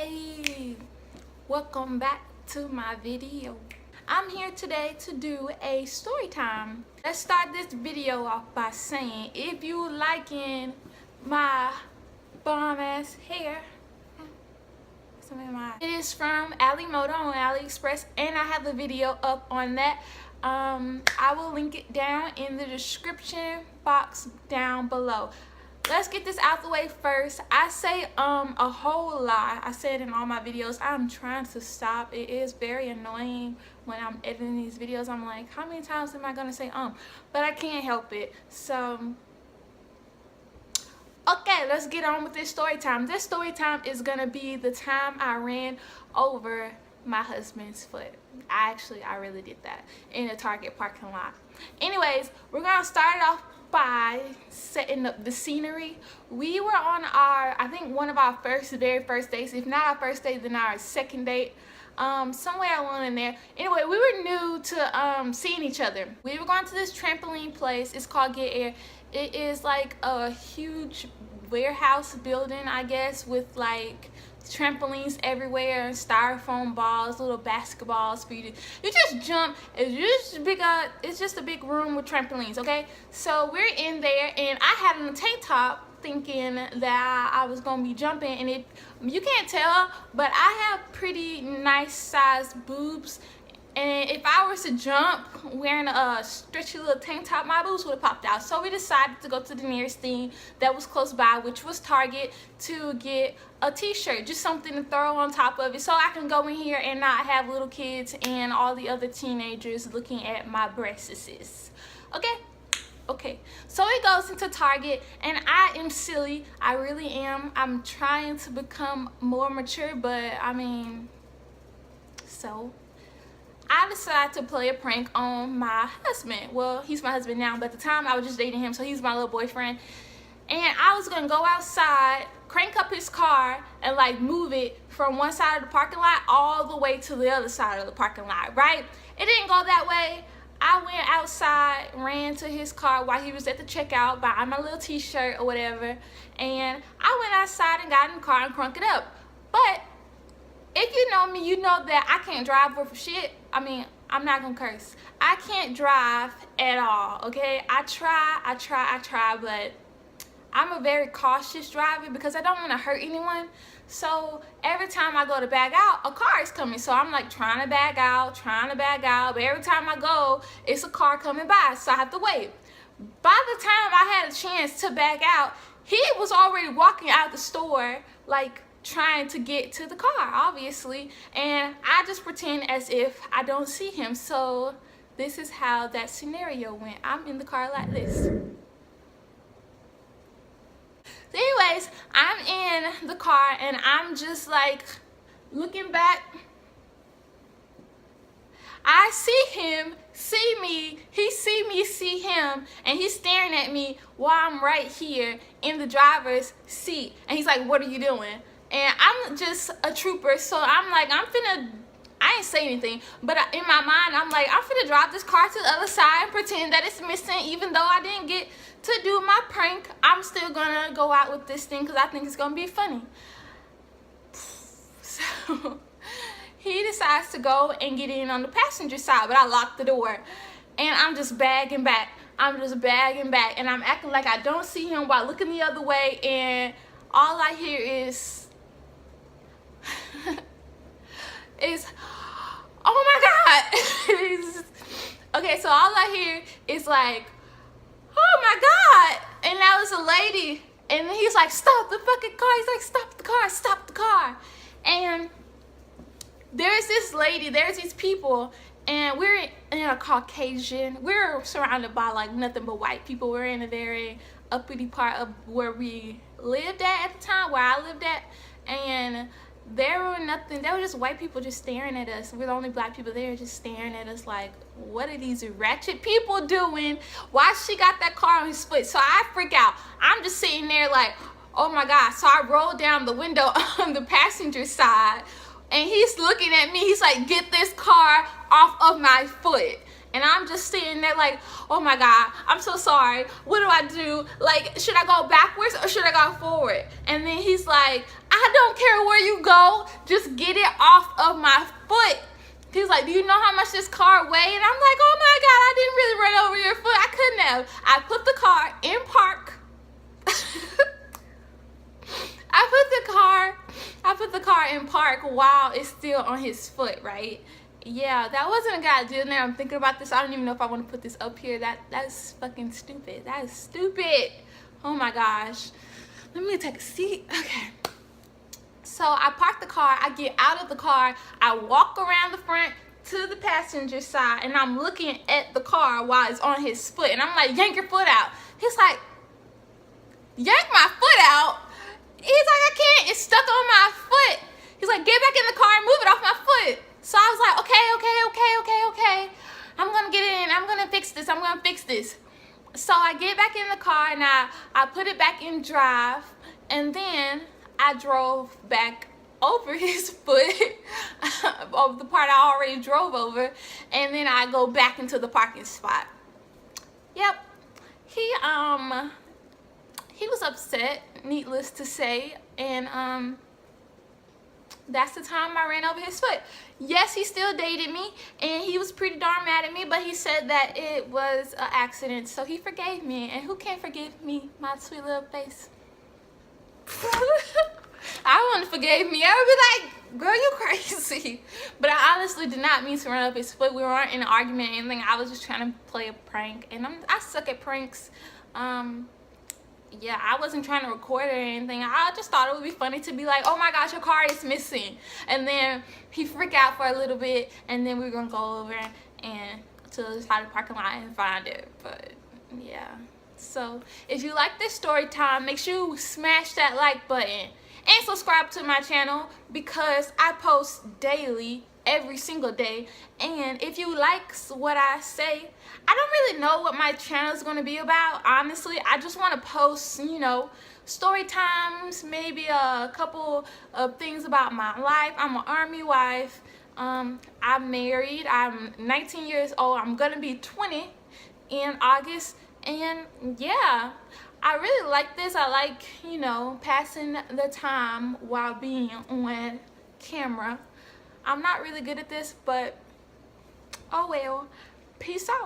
Hey, welcome back to my video. I'm here today to do a story time. Let's start this video off by saying if you liking my bomb ass hair, it is from Ali Moda on AliExpress, and I have the video up on that. I will link it down in the description box down below. Let's get this out the way first. I say a whole lot. I say it in all my videos. I'm trying to stop. It is very annoying when I'm editing these videos. I'm like, how many times am I gonna say but I can't help it. So okay, let's get on with this story time. This story time is gonna be the time I ran over my husband's foot. I really did that in a Target parking lot. Anyways, we're gonna start it off by setting up the scenery. We were on our, I think one of our very first dates, if not our first date, then our second date, somewhere along in there. Anyway, we were new to seeing each other. We were going to this trampoline place. It's called Get Air. It is like a huge warehouse building, I guess, with like trampolines everywhere, styrofoam balls, little basketballs for you just jump. It's just a big room with trampolines. Okay, so we're in there, and I had on a tank top thinking that I was gonna be jumping, and you can't tell, but I have pretty nice sized boobs, and if I was to jump wearing a stretchy little tank top, my boobs would have popped out. So we decided to go to the nearest thing that was close by, which was Target, to get a t-shirt, just something to throw on top of it, so I can go in here and not have little kids and all the other teenagers looking at my breasts. Okay, so it goes into Target, and I am silly. I really am. I'm trying to become more mature, but I mean, so I decided to play a prank on my husband. Well, he's my husband now, but at the time I was just dating him, so he's my little boyfriend. And I was gonna go outside, crank up his car, and like move it from one side of the parking lot all the way to the other side of the parking lot, right? It didn't go that way. I went outside, ran to his car while he was at the checkout, buying my little t-shirt or whatever, and I went outside and got in the car and cranked it up. But if you know me, you know that I can't drive worth of shit. I mean, I'm not gonna curse. I can't drive at all, okay? I try, but I'm a very cautious driver because I don't want to hurt anyone. So every time I go to back out, a car is coming. So I'm like trying to back out, but every time I go, it's a car coming by, so I have to wait. By the time I had a chance to back out, he was already walking out the store, like trying to get to the car, obviously, and I just pretend as if I don't see him. So this is how that scenario went. I'm in the car like this. Anyways, I'm in the car and I'm just like looking back. I see him, see me, he see me, see him, and he's staring at me while I'm right here in the driver's seat. And he's like, "What are you doing?" And I'm just a trooper, so I'm like, I ain't say anything, but in my mind, I'm like, I'm finna drive this car to the other side and pretend that it's missing. Even though I didn't get to do my prank, I'm still gonna go out with this thing because I think it's gonna be funny. So he decides to go and get in on the passenger side, but I locked the door, and I'm just bagging back. And I'm acting like I don't see him while looking the other way, and all I hear is oh my God. Okay, so all I hear is like, "Oh my God," and that was a lady, and then he's like, "Stop the fucking car." He's like, stop the car. And there's this lady, there's these people, and we're in a Caucasian, we're surrounded by like nothing but white people. We're in a very uppity part of where we lived at the time, where I lived at, and there were just white people just staring at us. We're the only black people there, just staring at us like, what are these ratchet people doing? Why she got that car on his foot? So I freak out. I'm just sitting there like, oh my God. So I roll down the window on the passenger side, and he's looking at me. He's like, "Get this car off of my foot." And I'm just sitting there like, oh my God, I'm so sorry. What do I do? Like, should I go backwards or should I go forward? And then he's like, I don't care where you go. Just get it off of my foot. He's like, do you know how much this car weighed? And I'm like, oh my God, I didn't really run over your foot. I couldn't have. I put the car in park. I put the car in park while it's still on his foot, right? Yeah, that wasn't a good idea. Now I'm thinking about this. I don't even know if I want to put this up here. That's fucking stupid. That is stupid. Oh my gosh. Let me take a seat. Okay. So I park the car. I get out of the car. I walk around the front to the passenger side, and I'm looking at the car while it's on his foot. And I'm like, yank your foot out. He's like, yank my foot out? He's like, I can't. It's stuck on my foot. He's like, get back in the car and move it off my foot. So I was like, okay. I'm going to get in. I'm going to fix this. So I get back in the car and I put it back in drive. And then I drove back over his foot of the part I already drove over. And then I go back into the parking spot. Yep. He was upset, needless to say, and that's the time I ran over his foot. Yes, he still dated me, and he was pretty darn mad at me, but he said that it was an accident, so he forgave me. And who can't forgive me, my sweet little face? I wouldn't forgave me. I would be like, girl, you crazy. But I honestly did not mean to run up his foot. We weren't in an argument or anything. I was just trying to play a prank, and I suck at pranks. Yeah, I wasn't trying to record it or anything. I just thought it would be funny to be like, oh my gosh, your car is missing. And then he freak out for a little bit, and then we're going to go over and to the side of the parking lot and find it. But yeah. So if you like this story time, make sure you smash that like button and subscribe to my channel because I post daily, every single day. And if you like what I say, I don't really know what my channel is going to be about, honestly. I just want to post, you know, story times, maybe a couple of things about my life. I'm an army wife. I'm married. I'm 19 years old. I'm going to be 20 in August. And yeah, I really like this. I like, you know, passing the time while being on camera. I'm not really good at this, but oh well. Peace out.